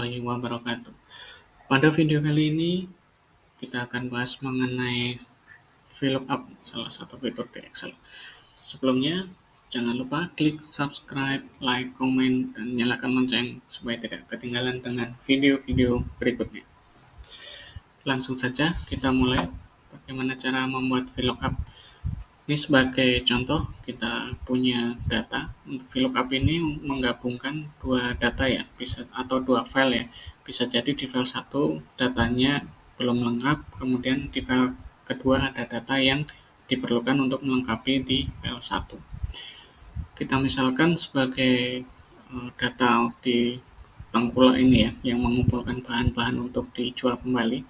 warahmatullahi wabarakatuh. Pada video kali ini kita akan bahas mengenai VLOOKUP, salah satu fitur di Excel. Sebelumnya, jangan lupa klik subscribe, like, komen, dan nyalakan lonceng supaya tidak ketinggalan dengan video-video berikutnya. Langsung saja kita mulai bagaimana cara membuat VLOOKUP. Ini sebagai contoh, kita punya data. Untuk VLOOKUP ini menggabungkan dua data ya, atau dua file ya. Bisa jadi di file 1 datanya belum lengkap, kemudian di file kedua ada data yang diperlukan untuk melengkapi di file 1. Kita misalkan sebagai data di tengkulak ini ya, yang mengumpulkan bahan-bahan untuk dijual kembali.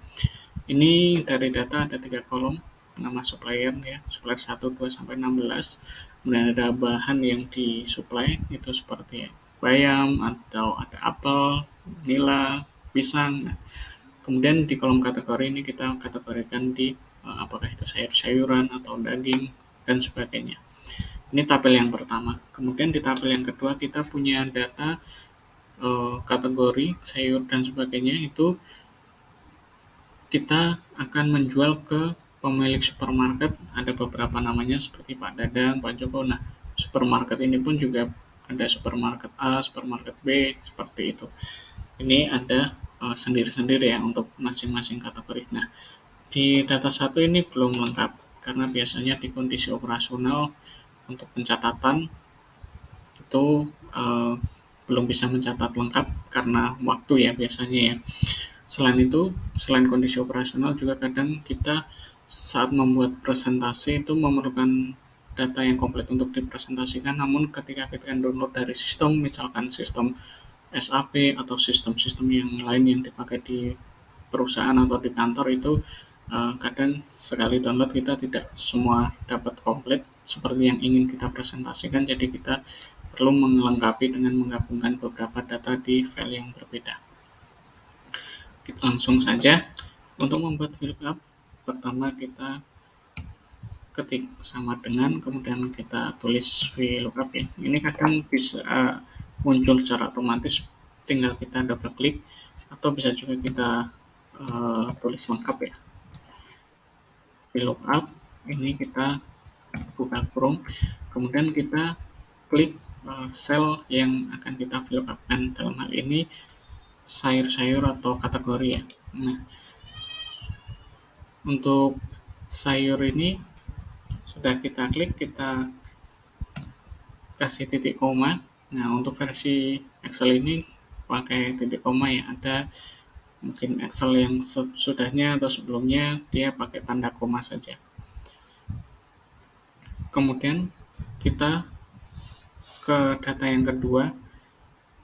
Ini dari data ada 3 kolom, nama supplier ya, supplier 1, 2, sampai 16. Kemudian ada bahan yang disuplai, itu seperti bayam, atau ada apel, nila, pisang. Nah, kemudian di kolom kategori ini kita kategorikan di apakah itu sayur-sayuran atau daging, dan sebagainya. Ini tabel yang pertama. Kemudian di tabel yang kedua kita punya data kategori sayur dan sebagainya, itu kita akan menjual ke pemilik supermarket. Ada beberapa namanya seperti Pak Dadang, Pak Joko. Nah, supermarket ini pun juga ada supermarket A, supermarket B, seperti itu. Ini ada sendiri-sendiri ya untuk masing-masing kategori. Nah, di data 1 ini belum lengkap karena biasanya di kondisi operasional untuk pencatatan itu belum bisa mencatat lengkap karena waktu ya biasanya ya. Selain itu, selain kondisi operasional juga kadang kita saat membuat presentasi itu memerlukan data yang komplit untuk dipresentasikan, namun ketika kita download dari sistem, misalkan sistem SAP atau sistem-sistem yang lain yang dipakai di perusahaan atau di kantor, itu kadang sekali download kita tidak semua dapat komplit seperti yang ingin kita presentasikan, jadi kita perlu melengkapi dengan menggabungkan beberapa data di file yang berbeda. Kita langsung saja. Untuk membuat VLOOKUP, pertama kita ketik sama dengan, kemudian kita tulis VLOOKUP ya. Ini kadang bisa muncul secara otomatis, tinggal kita double klik, atau bisa juga kita tulis lengkap ya. VLOOKUP, ini kita buka Chrome, kemudian kita klik sel yang akan kita VLOOKUP-kan. Dalam hal ini sayur-sayur atau kategori ya. Nah, untuk sayur ini sudah kita klik, kita kasih titik koma. Nah, untuk versi Excel ini pakai titik koma ya. Ada mungkin Excel yang sudahnya atau sebelumnya dia pakai tanda koma saja. Kemudian kita ke data yang kedua,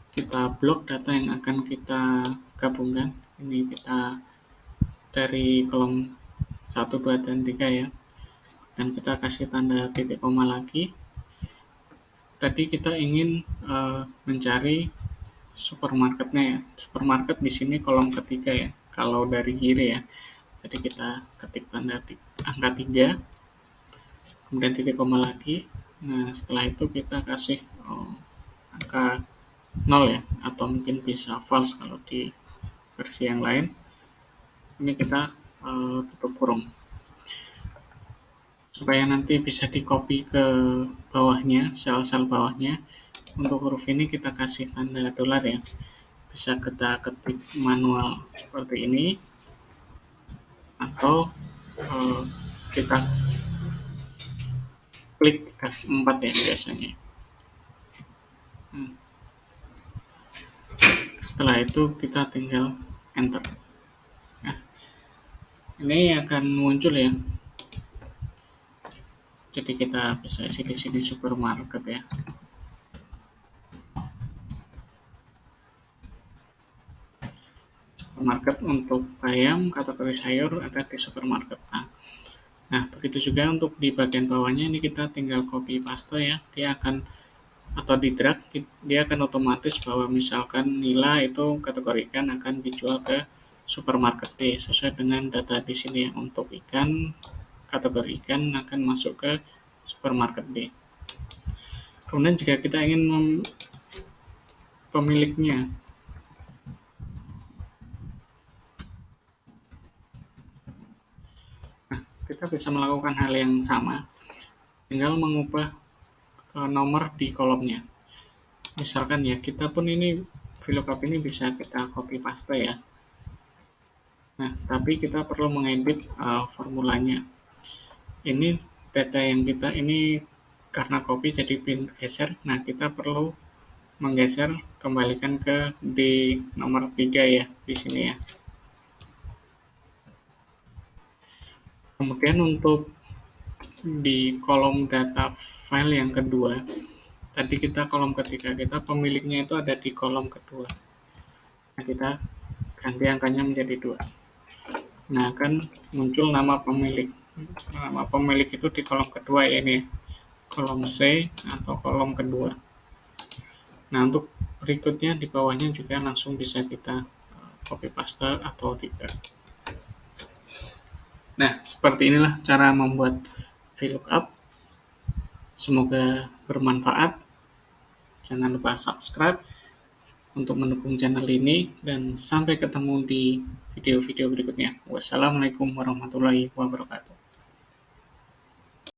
kita blok data yang akan kita gabungkan. Ini kita dari kolom 1, 2, dan 3 ya. Dan kita kasih tanda titik koma lagi. Tadi kita ingin mencari supermarketnya ya. Supermarket di sini kolom ketiga ya, kalau dari kiri ya. Jadi kita ketik tanda angka 3, kemudian titik koma lagi. Nah, setelah itu kita kasih angka 0 ya, atau mungkin bisa false kalau di versi yang lain. Ini kita tutup kurung supaya nanti bisa di copy ke bawahnya, sel-sel bawahnya. Untuk huruf ini kita kasih tanda dolar ya, bisa kita ketik manual seperti ini, atau kita klik F4 ya biasanya. Setelah itu kita tinggal enter. Nah, ini akan muncul ya, jadi kita bisa isi di sini supermarket ya. Supermarket untuk bayam, kategori sayur ada di supermarket A. Nah, begitu juga untuk di bagian bawahnya, ini kita tinggal copy paste ya. Dia akan, atau di drag, dia akan otomatis bahwa misalkan nila itu kategorikan akan dijual ke supermarket B sesuai dengan data di sini ya. Untuk ikan, kategori ikan akan masuk ke supermarket B. Kemudian jika kita ingin pemiliknya, kita bisa melakukan hal yang sama, tinggal mengubah nomor di kolomnya. Misalkan ya, kita pun ini VLOOKUP ini bisa kita copy paste ya. Nah, tapi kita perlu mengedit formulanya. Ini data yang kita ini karena copy jadi pin geser. Nah, kita perlu menggeser, kembalikan ke di nomor 3 ya, di sini ya. Kemudian untuk di kolom data file yang kedua, tadi kita kolom ketiga, kita pemiliknya itu ada di kolom kedua. Nah, kita ganti angkanya menjadi 2. Nah, akan muncul nama pemilik. Nama pemilik itu di kolom kedua ya, ini kolom C atau kolom kedua. Nah, untuk berikutnya di bawahnya juga langsung bisa kita copy paste atau tidak. Nah, seperti inilah cara membuat VLOOKUP. Semoga bermanfaat. Jangan lupa subscribe untuk mendukung channel ini, dan sampai ketemu di video-video berikutnya. Wassalamualaikum warahmatullahi wabarakatuh.